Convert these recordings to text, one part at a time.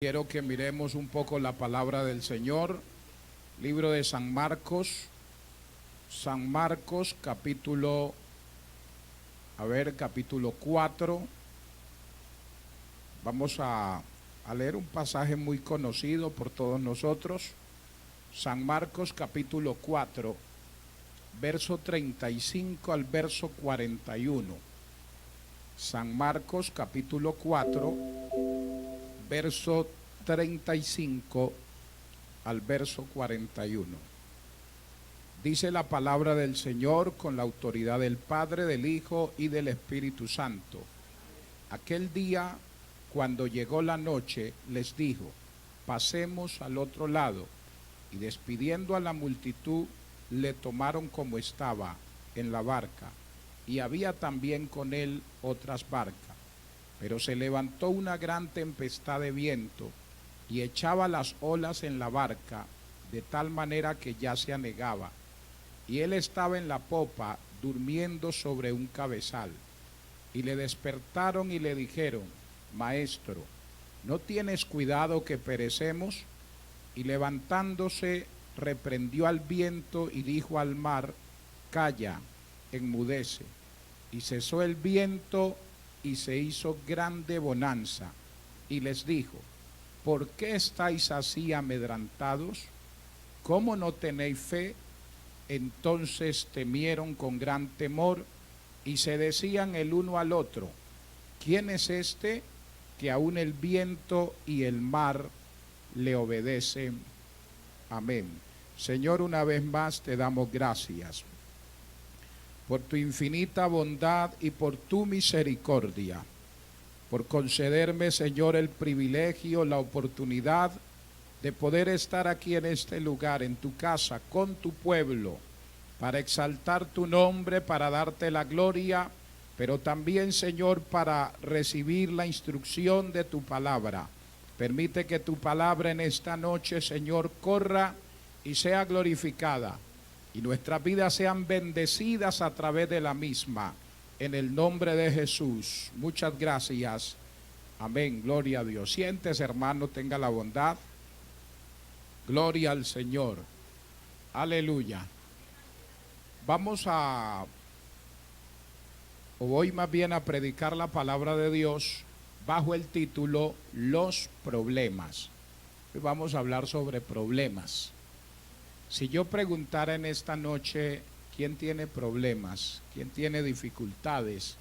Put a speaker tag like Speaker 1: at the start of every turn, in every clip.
Speaker 1: Quiero que miremos un poco la palabra del Señor, libro de San Marcos capítulo 4. Vamos a leer un pasaje muy conocido por todos nosotros. San Marcos capítulo 4, verso 35 al verso 41. San Marcos capítulo 4, verso 35 al verso 41. Dice la palabra del Señor con la autoridad del Padre, del Hijo y del Espíritu Santo. Aquel día, cuando llegó la noche, les dijo: pasemos al otro lado. Y despidiendo a la multitud, le tomaron como estaba en la barca, y había también con él otras barcas. Pero se levantó una gran tempestad de viento y echaba las olas en la barca, de tal manera que ya se anegaba. Y él estaba en la popa, durmiendo sobre un cabezal. Y le despertaron y le dijeron: Maestro, ¿no tienes cuidado que perecemos? Y levantándose, reprendió al viento y dijo al mar: Calla, enmudece. Y cesó el viento y se hizo grande bonanza. Y les dijo: ¿por qué estáis así amedrentados? ¿Cómo no tenéis fe? Entonces temieron con gran temor y se decían el uno al otro: ¿quién es este que aun el viento y el mar le obedecen? Amén. Señor, una vez más te damos gracias por tu infinita bondad y por tu misericordia, por concederme, Señor, el privilegio, la oportunidad de poder estar aquí en este lugar, en tu casa, con tu pueblo, para exaltar tu nombre, para darte la gloria, pero también, Señor, para recibir la instrucción de tu palabra. Permite que tu palabra en esta noche, Señor, corra y sea glorificada, y nuestras vidas sean bendecidas a través de la misma, en el nombre de Jesús. Muchas gracias. Amén. Gloria a Dios. Siéntese, hermano, tenga la bondad. Gloria al Señor. Aleluya. Voy más bien a predicar la palabra de Dios bajo el título Los problemas. Hoy vamos a hablar sobre problemas. Si yo preguntara en esta noche: ¿quién tiene problemas? ¿Quién tiene dificultades?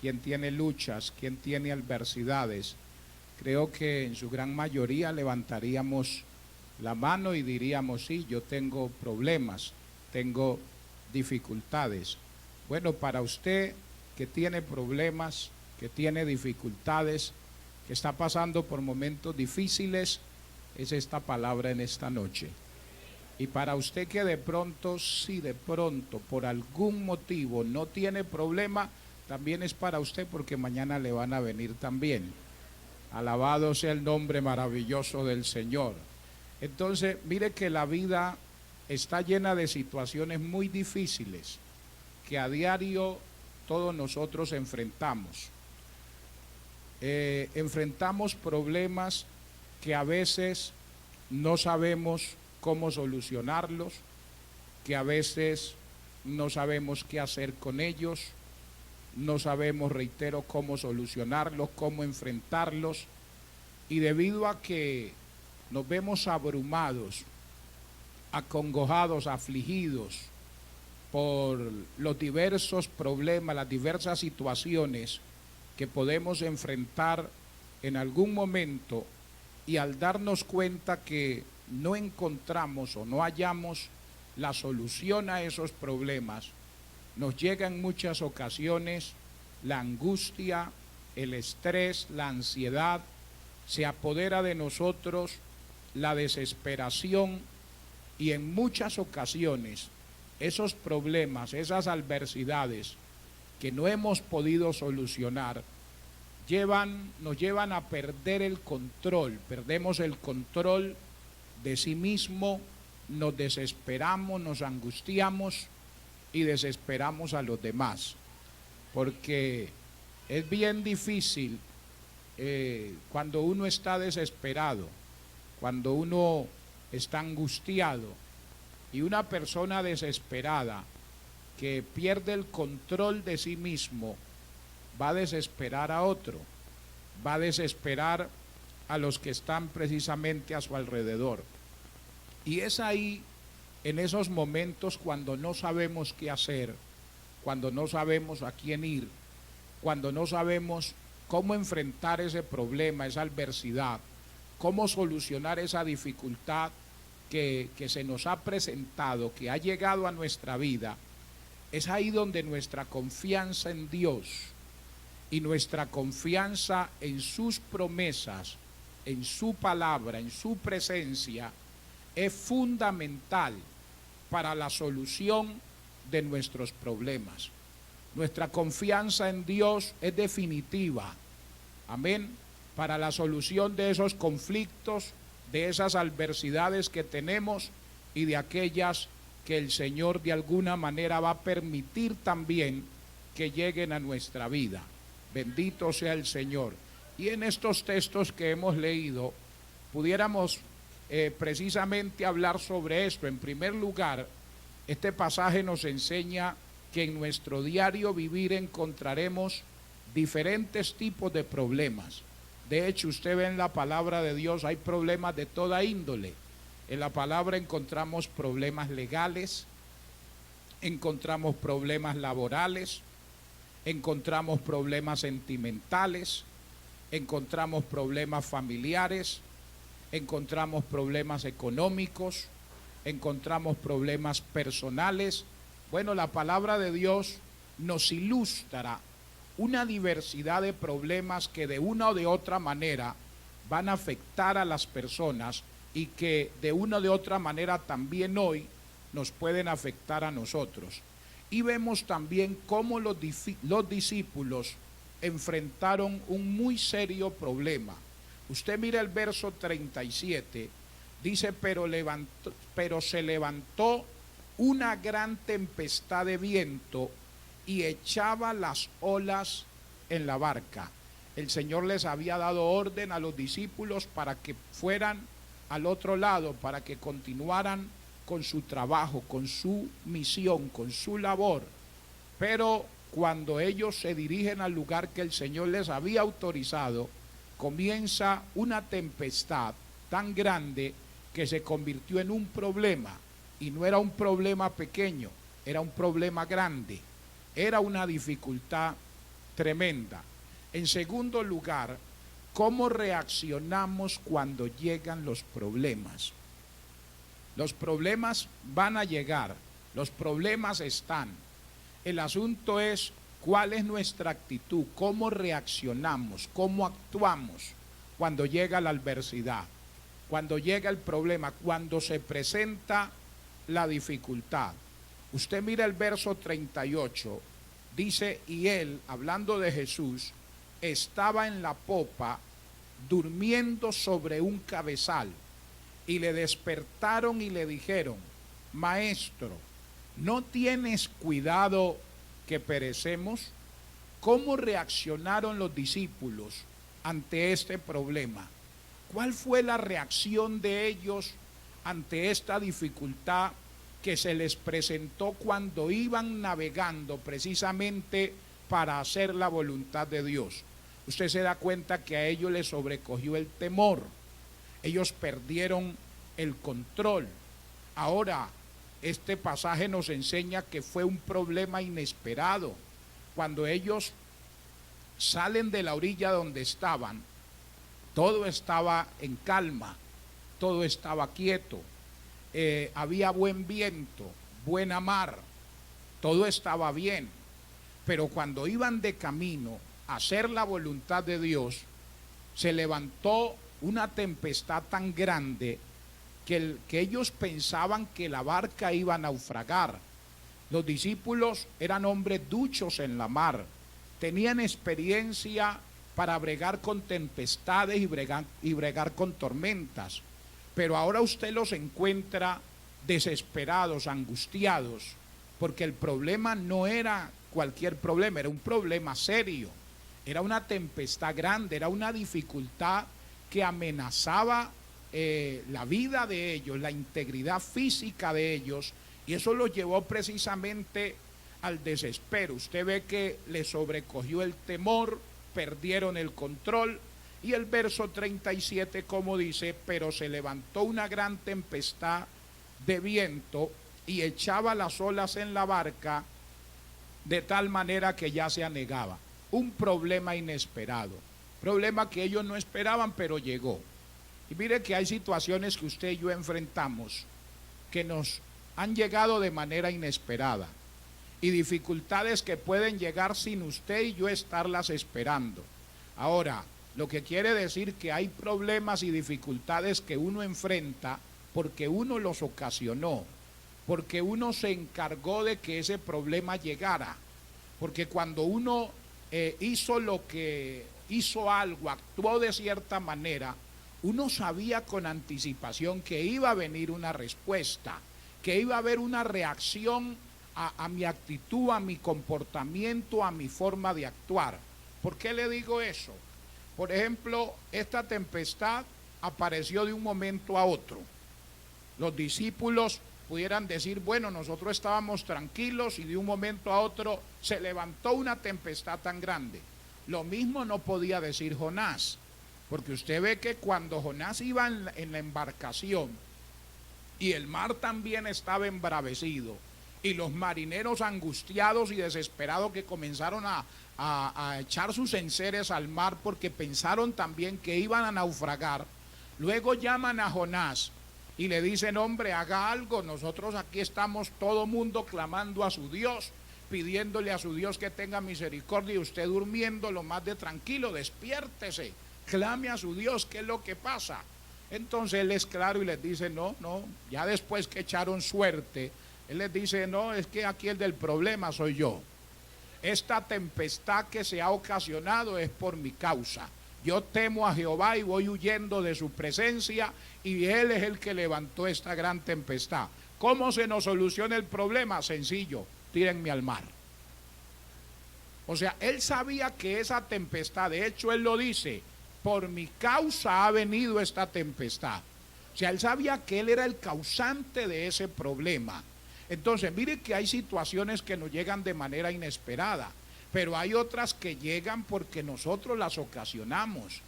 Speaker 1: ¿Quién tiene luchas? ¿Quién tiene adversidades? Creo que en su gran mayoría levantaríamos la mano y diríamos: sí, yo tengo problemas, tengo dificultades. Bueno, para usted que tiene problemas, que tiene dificultades, que está pasando por momentos difíciles, es esta palabra en esta noche. Y para usted que de pronto, si de pronto por algún motivo no tiene problema, también es para usted, porque mañana le van a venir también. Alabado sea el nombre maravilloso del Señor. Entonces, mire que la vida está llena de situaciones muy difíciles que a diario todos nosotros enfrentamos. Enfrentamos problemas que a veces no sabemos cómo solucionarlos, que a veces no sabemos qué hacer con ellos, no sabemos, reitero, cómo solucionarlos, cómo enfrentarlos, y debido a que nos vemos abrumados, acongojados, afligidos por los diversos problemas, las diversas situaciones que podemos enfrentar en algún momento, y al darnos cuenta que no encontramos o no hallamos la solución a esos problemas, nos llega en muchas ocasiones la angustia, el estrés, la ansiedad, se apodera de nosotros la desesperación, y en muchas ocasiones esos problemas, esas adversidades que no hemos podido solucionar, nos llevan a perder el control. Perdemos el control de sí mismo, nos desesperamos, nos angustiamos y desesperamos a los demás, porque es bien difícil cuando uno está desesperado, cuando uno está angustiado, y una persona desesperada que pierde el control de sí mismo va a desesperar a otro, va a desesperar a los que están precisamente a su alrededor. Y es ahí, en esos momentos, cuando no sabemos qué hacer, cuando no sabemos a quién ir, cuando no sabemos cómo enfrentar ese problema, esa adversidad, cómo solucionar esa dificultad que se nos ha presentado, que ha llegado a nuestra vida. Es ahí donde nuestra confianza en Dios y nuestra confianza en sus promesas, en su palabra, en su presencia, es fundamental para la solución de nuestros problemas. Nuestra confianza en Dios es definitiva, amén, para la solución de esos conflictos, de esas adversidades que tenemos y de aquellas que el Señor de alguna manera va a permitir también que lleguen a nuestra vida. Bendito sea el Señor. Y en estos textos que hemos leído, pudiéramos precisamente hablar sobre esto. En primer lugar, este pasaje nos enseña que en nuestro diario vivir encontraremos diferentes tipos de problemas. De hecho, usted ve en la palabra de Dios, hay problemas de toda índole. En la palabra encontramos problemas legales, encontramos problemas laborales, encontramos problemas sentimentales, encontramos problemas familiares, encontramos problemas económicos, encontramos problemas personales. Bueno, la palabra de Dios nos ilustra una diversidad de problemas que de una o de otra manera van a afectar a las personas y que de una o de otra manera también hoy nos pueden afectar a nosotros. Y vemos también cómo los discípulos enfrentaron un muy serio problema. Usted mira el verso 37, dice, pero se levantó una gran tempestad de viento y echaba las olas en la barca. El Señor les había dado orden a los discípulos para que fueran al otro lado, para que continuaran con su trabajo, con su misión, con su labor. Pero cuando ellos se dirigen al lugar que el Señor les había autorizado, comienza una tempestad tan grande que se convirtió en un problema. Y no era un problema pequeño, era un problema grande. Era una dificultad tremenda. En segundo lugar, ¿cómo reaccionamos cuando llegan los problemas? Los problemas van a llegar, los problemas están. El asunto es cuál es nuestra actitud, cómo reaccionamos, cómo actuamos cuando llega la adversidad, cuando llega el problema, cuando se presenta la dificultad. Usted mira el verso 38, dice, y él, hablando de Jesús, estaba en la popa durmiendo sobre un cabezal, y le despertaron y le dijeron, Maestro, ¿no tienes cuidado que perecemos? ¿Cómo reaccionaron los discípulos ante este problema? ¿Cuál fue la reacción de ellos ante esta dificultad que se les presentó cuando iban navegando precisamente para hacer la voluntad de Dios? Usted se da cuenta que a ellos les sobrecogió el temor. Ellos perdieron el control. Ahora, este pasaje nos enseña que fue un problema inesperado. Cuando ellos salen de la orilla donde estaban, todo estaba en calma, todo estaba quieto, había buen viento, buena mar, todo estaba bien. Pero cuando iban de camino a hacer la voluntad de Dios, se levantó una tempestad tan grande que ellos pensaban que la barca iba a naufragar. Los discípulos eran hombres duchos en la mar, tenían experiencia para bregar con tempestades y bregar con tormentas, pero ahora usted los encuentra desesperados, angustiados, porque el problema no era cualquier problema, era un problema serio. Era una tempestad grande, era una dificultad que amenazaba la vida de ellos, la integridad física de ellos, y eso los llevó precisamente al desespero. Usted ve que le sobrecogió el temor, perdieron el control, y el verso 37 como dice, pero se levantó una gran tempestad de viento y echaba las olas en la barca de tal manera que ya se anegaba. Un problema inesperado, problema que ellos no esperaban, pero llegó. Y mire que hay situaciones que usted y yo enfrentamos que nos han llegado de manera inesperada, y dificultades que pueden llegar sin usted y yo estarlas esperando. Ahora, lo que quiere decir que hay problemas y dificultades que uno enfrenta porque uno los ocasionó, porque uno se encargó de que ese problema llegara, porque cuando uno hizo algo, actuó de cierta manera, uno sabía con anticipación que iba a venir una respuesta, que iba a haber una reacción a mi actitud, a mi comportamiento, a mi forma de actuar. ¿Por qué le digo eso? Por ejemplo, esta tempestad apareció de un momento a otro. Los discípulos pudieran decir, bueno, nosotros estábamos tranquilos y de un momento a otro se levantó una tempestad tan grande. Lo mismo no podía decir Jonás, porque usted ve que cuando Jonás iba en la embarcación y el mar también estaba embravecido y los marineros angustiados y desesperados que comenzaron a echar sus enseres al mar porque pensaron también que iban a naufragar, luego llaman a Jonás y le dicen, hombre, haga algo, nosotros aquí estamos todo mundo clamando a su Dios, pidiéndole a su Dios que tenga misericordia, y usted durmiendo lo más de tranquilo, despiértese, clame a su Dios, ¿qué es lo que pasa? Entonces él es claro y les dice, no, ya después que echaron suerte, él les dice, no, es que aquí el del problema soy yo. Esta tempestad que se ha ocasionado es por mi causa. Yo temo a Jehová y voy huyendo de su presencia, y Él es el que levantó esta gran tempestad. ¿Cómo se nos soluciona el problema? Sencillo, tírenme al mar. O sea, Él sabía que esa tempestad, de hecho Él lo dice, por mi causa ha venido esta tempestad. O sea, Él sabía que Él era el causante de ese problema. Entonces, mire que hay situaciones que nos llegan de manera inesperada, pero hay otras que llegan porque nosotros las ocasionamos.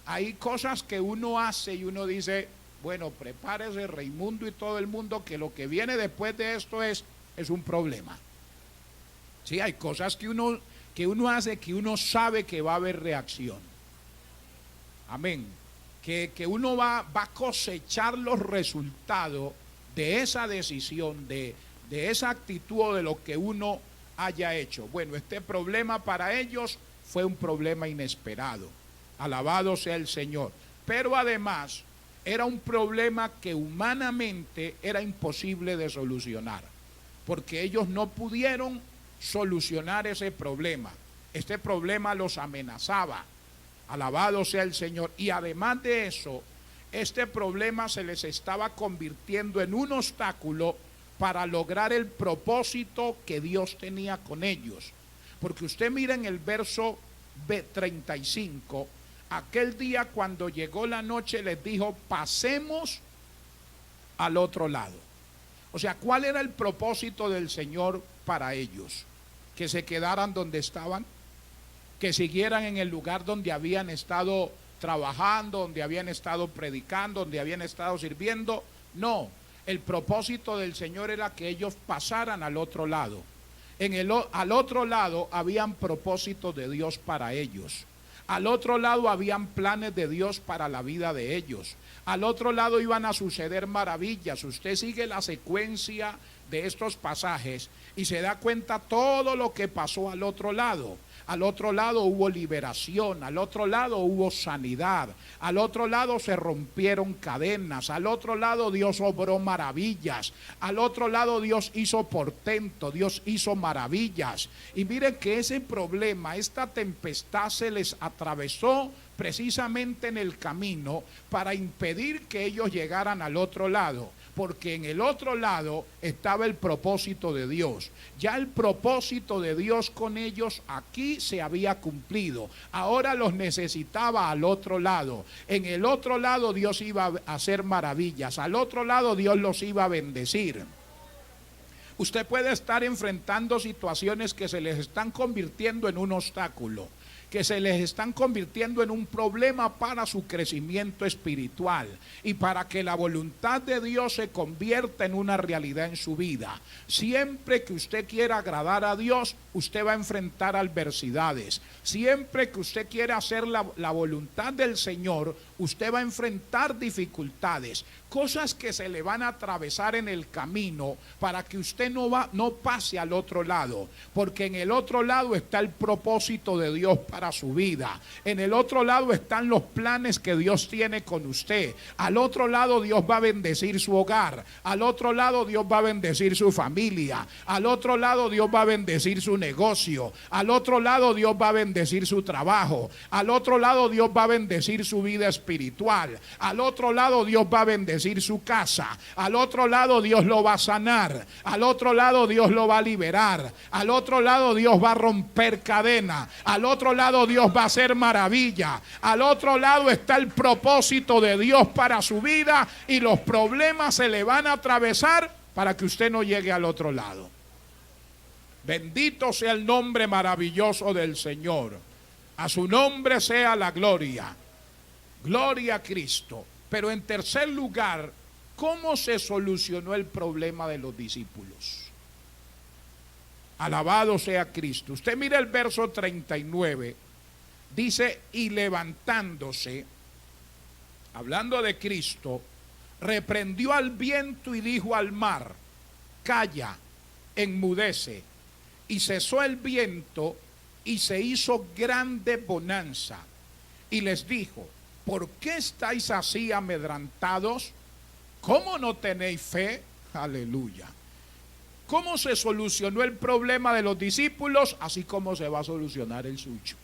Speaker 1: Hay cosas que uno hace y uno dice, bueno, prepárese Raimundo y todo el mundo, que lo que viene después de esto es un problema. Sí, hay cosas que uno hace que uno sabe que va a haber reacción. Amén. Que uno va a cosechar los resultados de esa decisión, de esa actitud o de lo que uno haya hecho. Bueno, este problema para ellos fue un problema inesperado. Alabado sea el Señor. Pero además era un problema que humanamente era imposible de solucionar, porque ellos no pudieron solucionar ese problema. Este problema los amenazaba. Alabado sea el Señor. Y además de eso, este problema se les estaba convirtiendo en un obstáculo para lograr el propósito que Dios tenía con ellos. Porque usted mira en el verso 35, aquel día cuando llegó la noche les dijo, pasemos al otro lado. O sea, ¿cuál era el propósito del Señor para ellos? Que se quedaran donde estaban, que siguieran en el lugar donde habían estado trabajando, donde habían estado predicando, donde habían estado sirviendo. No, el propósito del Señor era que ellos pasaran al otro lado. Al otro lado habían propósitos de Dios para ellos. Al otro lado habían planes de Dios para la vida de ellos. Al otro lado iban a suceder maravillas. Usted sigue la secuencia de estos pasajes y se da cuenta todo lo que pasó al otro lado. Al otro lado hubo liberación, al otro lado hubo sanidad, al otro lado se rompieron cadenas, al otro lado Dios obró maravillas, al otro lado Dios hizo portento, Dios hizo maravillas. Y miren que ese problema, esta tempestad se les atravesó precisamente en el camino para impedir que ellos llegaran al otro lado. porque en el otro lado estaba el propósito de Dios. Ya el propósito de Dios con ellos aquí se había cumplido. Ahora los necesitaba al otro lado. En el otro lado Dios iba a hacer maravillas. Al otro lado Dios los iba a bendecir. Usted puede estar enfrentando situaciones que se les están convirtiendo en un obstáculo, que se les están convirtiendo en un problema para su crecimiento espiritual y para que la voluntad de Dios se convierta en una realidad en su vida. Siempre que usted quiera agradar a Dios, usted va a enfrentar adversidades. Siempre que usted quiera hacer la voluntad del Señor, usted va a enfrentar dificultades, cosas que se le van a atravesar en el camino para que usted no pase al otro lado, porque en el otro lado está el propósito de Dios para su vida. En el otro lado están los planes que Dios tiene con usted. Al otro lado Dios va a bendecir su hogar. Al otro lado Dios va a bendecir su familia. Al otro lado Dios va a bendecir su negocio. Al otro lado Dios va a bendecir su trabajo. Al otro lado Dios va a bendecir su vida espiritual. Al otro lado Dios va a bendecir su casa. Al otro lado Dios lo va a sanar. Al otro lado Dios lo va a liberar. Al otro lado Dios va a romper cadena. Al otro lado Dios va a hacer maravilla. Al otro lado está el propósito de Dios para su vida y los problemas se le van a atravesar para que usted no llegue al otro lado. Bendito sea el nombre maravilloso del Señor. A su nombre sea la gloria. Gloria a Cristo. Pero en tercer lugar, ¿cómo se solucionó el problema de los discípulos? Alabado sea Cristo. Usted mira el verso 39. Dice, y levantándose, hablando de Cristo, reprendió al viento y dijo al mar, calla, enmudece. Y cesó el viento y se hizo grande bonanza. Y les dijo, ¿por qué estáis así amedrantados? ¿Cómo no tenéis fe? Aleluya. ¿Cómo se solucionó el problema de los discípulos? Así como se va a solucionar el suyo.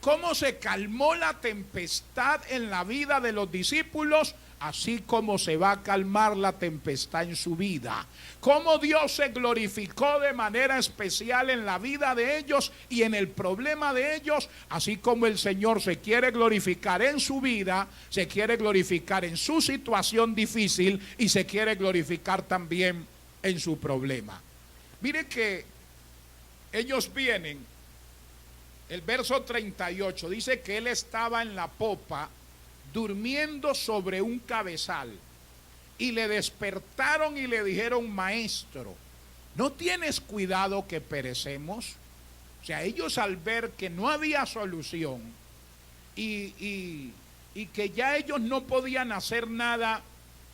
Speaker 1: ¿Cómo se calmó la tempestad en la vida de los discípulos? Así como se va a calmar la tempestad en su vida. Cómo Dios se glorificó de manera especial en la vida de ellos y en el problema de ellos. Así como el Señor se quiere glorificar en su vida, se quiere glorificar en su situación difícil y se quiere glorificar también en su problema. Mire que ellos vienen, el verso 38 dice que él estaba en la popa durmiendo sobre un cabezal y le despertaron y le dijeron, maestro, ¿no tienes cuidado que perecemos? O sea, ellos al ver que no había solución y que ya ellos no podían hacer nada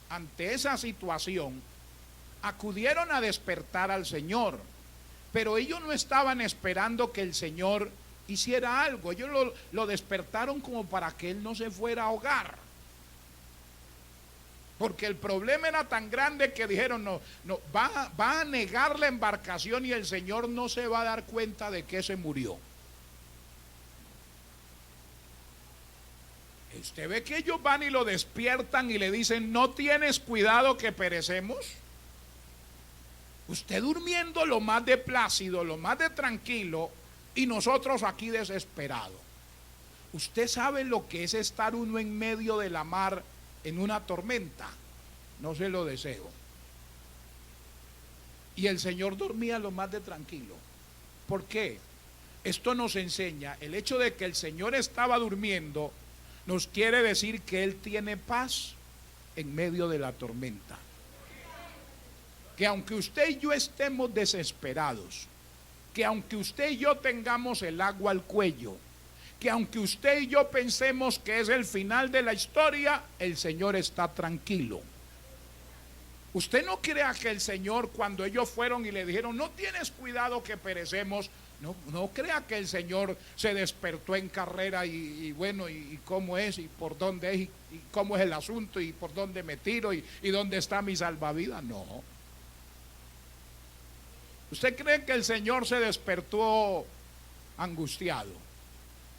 Speaker 1: ante esa situación, acudieron a despertar al Señor, pero ellos no estaban esperando que el Señor hiciera algo. Ellos lo despertaron como para que él no se fuera a ahogar, porque el problema era tan grande que dijeron, va a negar la embarcación y el Señor no se va a dar cuenta de que se murió. Usted ve que ellos van y lo despiertan y le dicen, ¿no tienes cuidado que perecemos? Usted durmiendo lo más de plácido, lo más de tranquilo, y nosotros aquí desesperados. Usted sabe lo que es estar uno en medio de la mar en una tormenta. No se lo deseo. Y el Señor dormía lo más de tranquilo. ¿Por qué? Esto nos enseña, el hecho de que el Señor estaba durmiendo, nos quiere decir que Él tiene paz en medio de la tormenta. Que aunque usted y yo estemos desesperados, que aunque usted y yo tengamos el agua al cuello, que aunque usted y yo pensemos que es el final de la historia, el Señor está tranquilo. Usted no crea que el Señor, cuando ellos fueron y le dijeron, no tienes cuidado que perecemos, no crea que el Señor se despertó en carrera y bueno, y cómo es, y por dónde es, y cómo es el asunto, y por dónde me tiro, y dónde está mi salvavidas. No. ¿Usted cree que el Señor se despertó angustiado?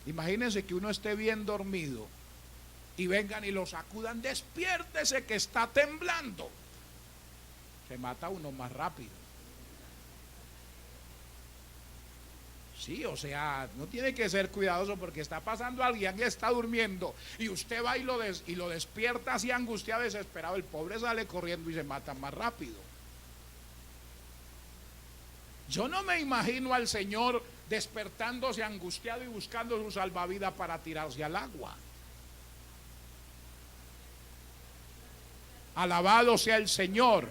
Speaker 1: Imagínense que uno esté bien dormido y vengan y lo sacudan, despiértese que está temblando. Se mata uno más rápido. Sí, o sea, no tiene que ser cuidadoso porque está pasando alguien que está durmiendo y usted va y lo despierta así angustiado, desesperado. El pobre sale corriendo y se mata más rápido. Yo no me imagino al Señor despertándose angustiado y buscando su salvavidas para tirarse al agua. Alabado sea el Señor.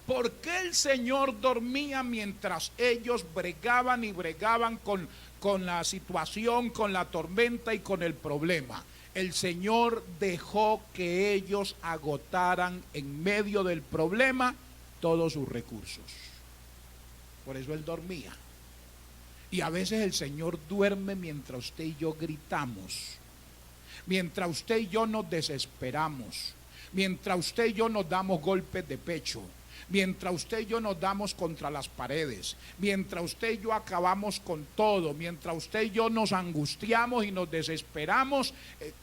Speaker 1: ¿Por qué el Señor dormía mientras ellos bregaban y bregaban con la situación, con la tormenta y con el problema? El Señor dejó que ellos agotaran en medio del problema todos sus recursos. Por eso Él dormía. Y a veces el Señor duerme mientras usted y yo gritamos, mientras usted y yo nos desesperamos, mientras usted y yo nos damos golpes de pecho, mientras usted y yo nos damos contra las paredes, mientras usted y yo acabamos con todo, mientras usted y yo nos angustiamos y nos desesperamos,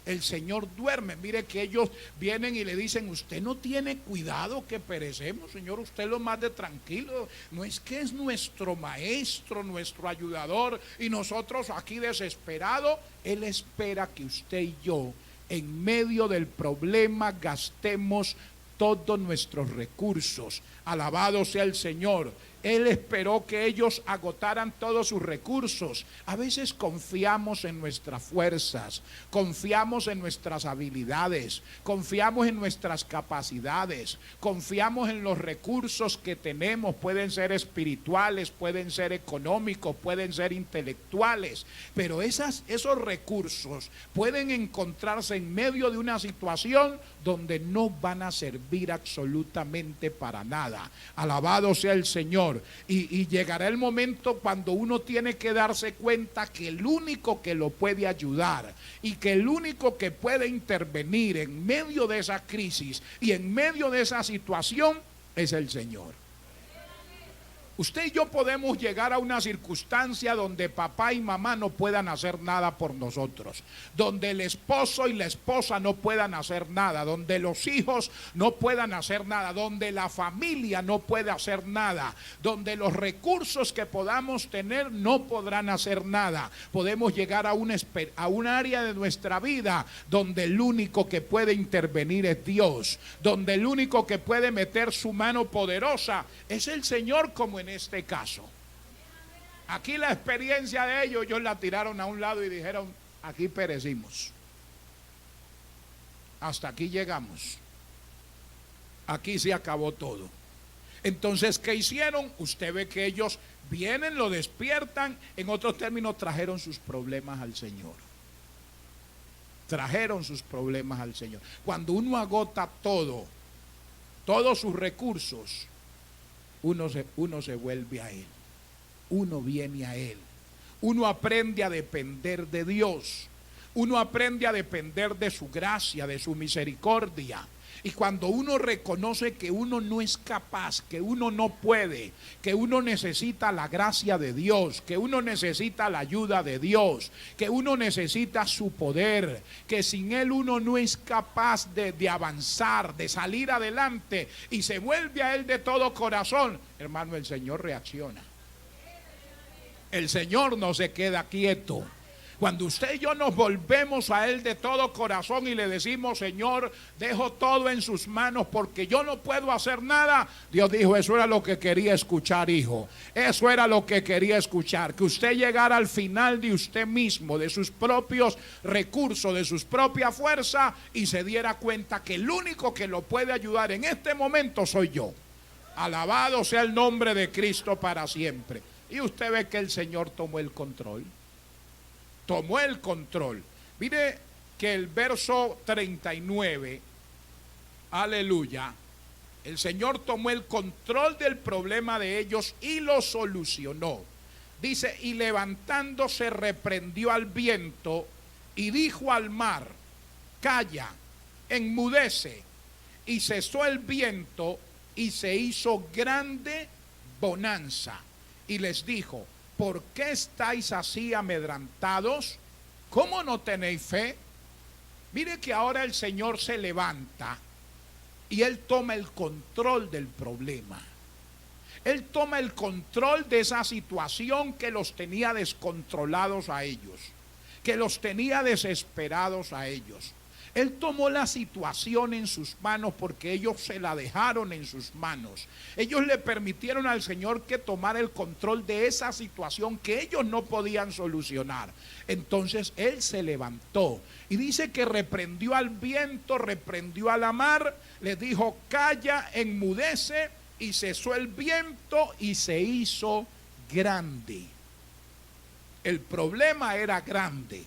Speaker 1: el Señor duerme. Mire que ellos vienen y le dicen: usted no tiene cuidado que perecemos, Señor, usted lo más de tranquilo, no es que es nuestro maestro, nuestro ayudador, y nosotros aquí desesperados. Él espera que usted y yo en medio del problema gastemos todos nuestros recursos. Alabado sea el Señor. Él esperó que ellos agotaran todos sus recursos. A veces confiamos en nuestras fuerzas, confiamos en nuestras habilidades, confiamos en nuestras capacidades, confiamos en los recursos que tenemos. Pueden ser espirituales, pueden ser económicos, pueden ser intelectuales, pero esos recursos pueden encontrarse en medio de una situación donde no van a servir absolutamente para nada. Alabado sea el Señor. Y llegará el momento cuando uno tiene que darse cuenta que el único que lo puede ayudar y que el único que puede intervenir en medio de esa crisis y en medio de esa situación es el Señor. Usted y yo podemos llegar a una circunstancia donde papá y mamá no puedan hacer nada por nosotros, donde el esposo y la esposa no puedan hacer nada, donde los hijos no puedan hacer nada, donde la familia no puede hacer nada, donde los recursos que podamos tener no podrán hacer nada. Podemos llegar a un área de nuestra vida donde el único que puede intervenir es Dios, donde el único que puede meter su mano poderosa es el Señor, como en este caso. Aquí la experiencia de ellos la tiraron a un lado y dijeron: aquí perecimos, hasta aquí llegamos, aquí se acabó todo. Entonces, ¿qué hicieron? Usted ve que ellos vienen, lo despiertan, en otros términos, trajeron sus problemas al Señor. Trajeron sus problemas al Señor. Cuando uno agota todos sus recursos, uno se vuelve a Él, uno viene a Él, uno aprende a depender de Dios, uno aprende a depender de su gracia, de su misericordia. Y cuando uno reconoce que uno no es capaz, que uno no puede, que uno necesita la gracia de Dios, que uno necesita la ayuda de Dios, que uno necesita su poder, que sin Él uno no es capaz de avanzar, de salir adelante, y se vuelve a Él de todo corazón, hermano, el Señor reacciona. El Señor no se queda quieto. Cuando usted y yo nos volvemos a Él de todo corazón y le decimos: Señor, dejo todo en sus manos porque yo no puedo hacer nada, Dios dijo: eso era lo que quería escuchar, hijo. Eso era lo que quería escuchar. Que usted llegara al final de usted mismo, de sus propios recursos, de sus propias fuerzas, y se diera cuenta que el único que lo puede ayudar en este momento soy yo. Alabado sea el nombre de Cristo para siempre. Y usted ve que el Señor tomó el control. Tomó el control. Mire que el verso 39, aleluya, el Señor tomó el control del problema de ellos y lo solucionó. Dice: y levantándose reprendió al viento y dijo al mar: calla, enmudece. Y cesó el viento y se hizo grande bonanza. Y les dijo: ¿por qué estáis así amedrentados? ¿Cómo no tenéis fe? Mire que ahora el Señor se levanta y Él toma el control del problema. Él toma el control de esa situación que los tenía descontrolados a ellos, que los tenía desesperados a ellos. Él tomó la situación en sus manos porque ellos se la dejaron en sus manos. Ellos le permitieron al Señor que tomara el control de esa situación que ellos no podían solucionar. Entonces Él se levantó y dice que reprendió al viento, reprendió a la mar, les dijo: calla, enmudece, y cesó el viento y se hizo grande. El problema era grande.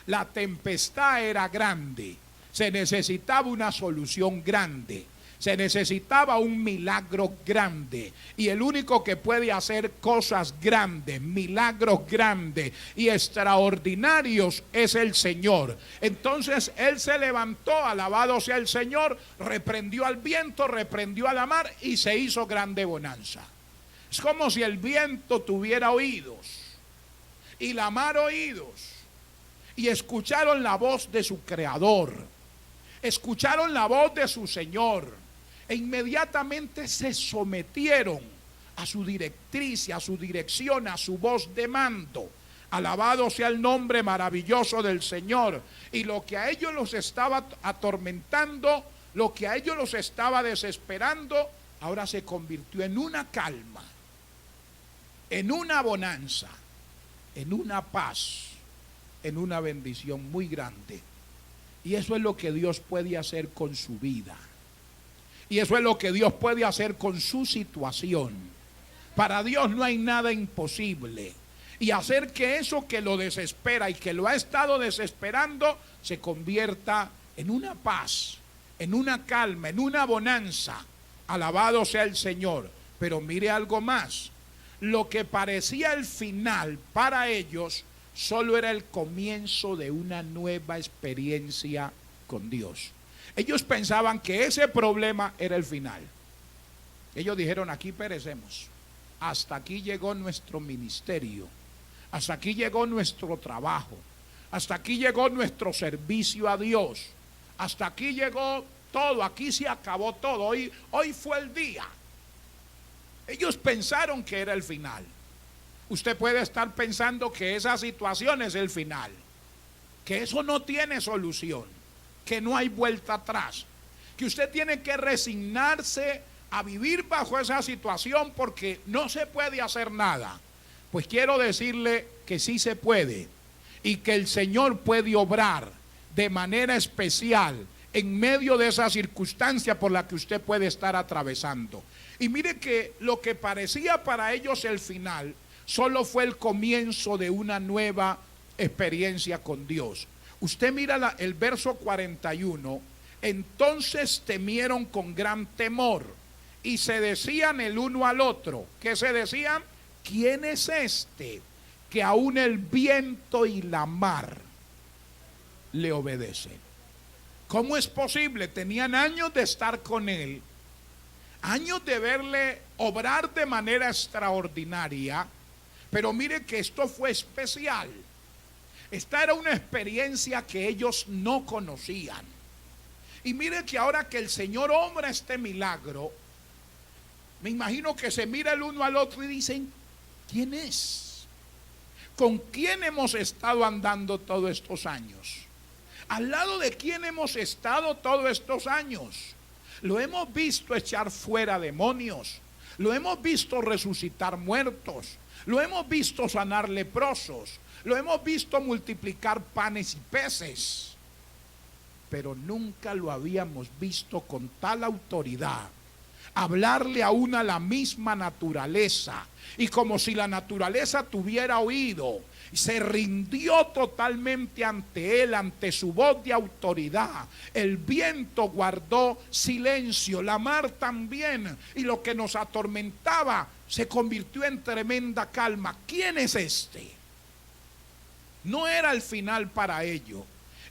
Speaker 1: La tempestad era grande, se necesitaba una solución grande, se necesitaba un milagro grande. Y el único que puede hacer cosas grandes, milagros grandes y extraordinarios es el Señor. Entonces Él se levantó, alabado sea el Señor, reprendió al viento, reprendió a la mar y se hizo grande bonanza. Es como si el viento tuviera oídos y la mar oídos. Y escucharon la voz de su Creador, escucharon la voz de su Señor, e inmediatamente se sometieron a su directriz, a su dirección, a su voz de mando. Alabado sea el nombre maravilloso del Señor. Y lo que a ellos los estaba atormentando, lo que a ellos los estaba desesperando, ahora se convirtió en una calma, en una bonanza, en una paz, en una bendición muy grande. Y eso es lo que Dios puede hacer con su vida. Y eso es lo que Dios puede hacer con su situación. Para Dios no hay nada imposible. Y hacer que eso que lo desespera y que lo ha estado desesperando se convierta en una paz, en una calma, en una bonanza. Alabado sea el Señor. Pero mire algo más. Lo que parecía el final para ellos solo era el comienzo de una nueva experiencia con Dios. Ellos pensaban que ese problema era el final. Ellos dijeron: aquí perecemos. Hasta aquí llegó nuestro ministerio. Hasta aquí llegó nuestro trabajo. Hasta aquí llegó nuestro servicio a Dios. Hasta aquí llegó todo. Aquí se acabó todo. Hoy fue el día. Ellos pensaron que era el final. Usted puede estar pensando que esa situación es el final, que eso no tiene solución, que no hay vuelta atrás, que usted tiene que resignarse a vivir bajo esa situación porque no se puede hacer nada. Pues quiero decirle que sí se puede y que el Señor puede obrar de manera especial en medio de esa circunstancia por la que usted puede estar atravesando. Y mire que lo que parecía para ellos el final solo fue el comienzo de una nueva experiencia con Dios. Usted mira el verso 41. Entonces temieron con gran temor y se decían el uno al otro. ¿Qué se decían? ¿Quién es este que aún el viento y la mar le obedecen? ¿Cómo es posible? Tenían años de estar con él, años de verle obrar de manera extraordinaria. Pero mire que esto fue especial. Esta era una experiencia que ellos no conocían. Y mire que ahora que el Señor obra este milagro, me imagino que se mira el uno al otro y dicen: ¿quién es? ¿Con quién hemos estado andando todos estos años? ¿Al lado de quién hemos estado todos estos años? Lo hemos visto echar fuera demonios, lo hemos visto resucitar muertos, lo hemos visto sanar leprosos, lo hemos visto multiplicar panes y peces, pero nunca lo habíamos visto con tal autoridad, hablarle aún a la misma naturaleza, y como si la naturaleza tuviera oído, se rindió totalmente ante él, ante su voz de autoridad. El viento guardó silencio, la mar también, y lo que nos atormentaba se convirtió en tremenda calma. ¿Quién es este? No era el final para ellos,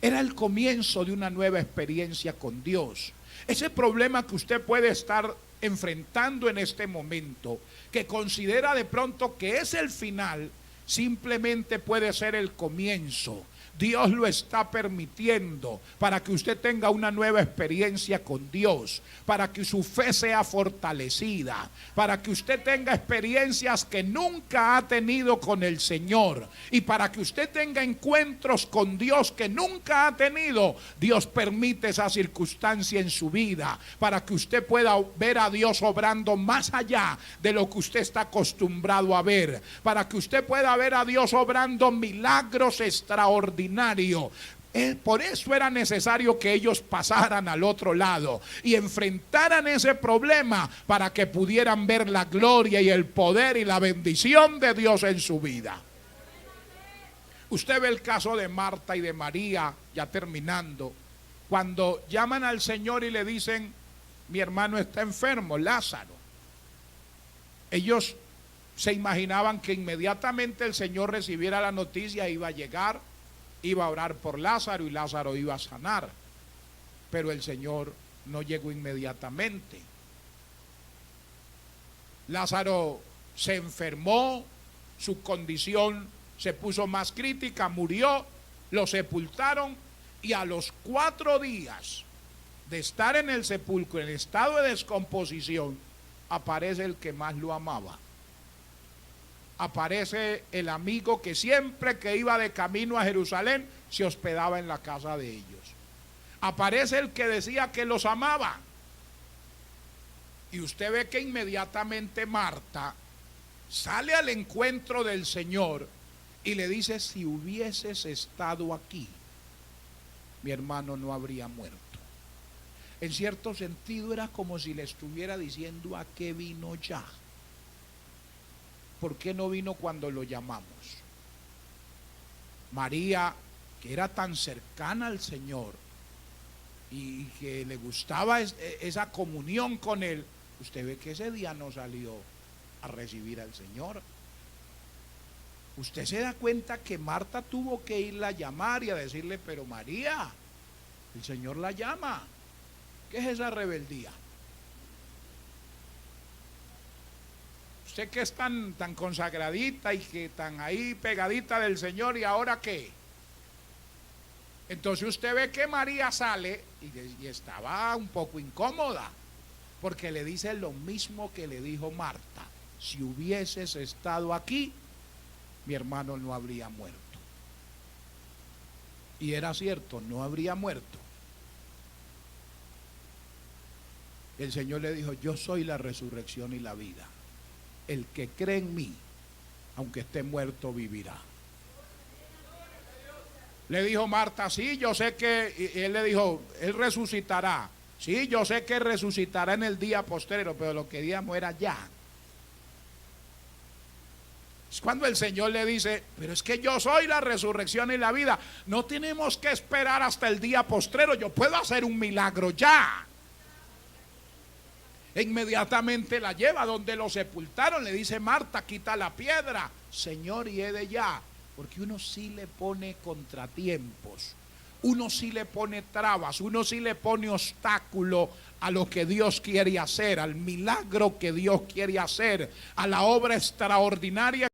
Speaker 1: era el comienzo de una nueva experiencia con Dios. Ese problema que usted puede estar enfrentando en este momento, que considera de pronto que es el final, simplemente puede ser el comienzo Dios lo está permitiendo para que usted tenga una nueva experiencia con Dios, para que su fe sea fortalecida, para que usted tenga experiencias que nunca ha tenido con el Señor y para que usted tenga encuentros con Dios que nunca ha tenido. Dios permite esa circunstancia en su vida para que usted pueda ver a Dios obrando más allá de lo que usted está acostumbrado a ver, para que usted pueda ver a Dios obrando milagros extraordinarios. Por eso era necesario que ellos pasaran al otro lado y enfrentaran ese problema para que pudieran ver la gloria y el poder y la bendición de Dios en su vida. Usted ve el caso de Marta y de María, ya terminando, cuando llaman al Señor y le dicen: mi hermano está enfermo, Lázaro. Ellos se imaginaban que inmediatamente el Señor recibiera la noticia, iba a llegar, iba a orar por Lázaro y Lázaro iba a sanar. Pero el Señor no llegó inmediatamente. Lázaro se enfermó, su condición se puso más crítica, murió, lo sepultaron y a los 4 días de estar en el sepulcro en estado de descomposición, aparece el que más lo amaba. Aparece el amigo que siempre que iba de camino a Jerusalén se hospedaba en la casa de ellos. Aparece el que decía que los amaba. Y usted ve que inmediatamente Marta sale al encuentro del Señor y le dice: si hubieses estado aquí, mi hermano no habría muerto. En cierto sentido era como si le estuviera diciendo: ¿a qué vino ya? ¿Por qué no vino cuando lo llamamos? María, que era tan cercana al Señor y que le gustaba esa comunión con Él, usted ve que ese día no salió a recibir al Señor. Usted se da cuenta que Marta tuvo que irla a llamar y a decirle: pero María, el Señor la llama. ¿Qué es esa rebeldía? Usted que es tan consagradita y que tan ahí pegadita del Señor, ¿y ahora qué? Entonces usted ve que María sale y estaba un poco incómoda, porque le dice lo mismo que le dijo Marta: si hubieses estado aquí, mi hermano no habría muerto. Y era cierto, no habría muerto. El Señor le dijo: yo soy la resurrección y la vida. El que cree en mí, aunque esté muerto, vivirá. Le dijo Marta: sí, yo sé que, y él le dijo: él resucitará. Sí, yo sé que resucitará en el día postrero, pero lo que queríamos era ya. Es cuando el Señor le dice: pero es que yo soy la resurrección y la vida. No tenemos que esperar hasta el día postrero, yo puedo hacer un milagro ya. E inmediatamente la lleva donde lo sepultaron. Le dice Marta: quita la piedra. Señor, y he de ya. Porque uno sí le pone contratiempos, uno sí le pone trabas, uno sí le pone obstáculo a lo que Dios quiere hacer, al milagro que Dios quiere hacer, a la obra extraordinaria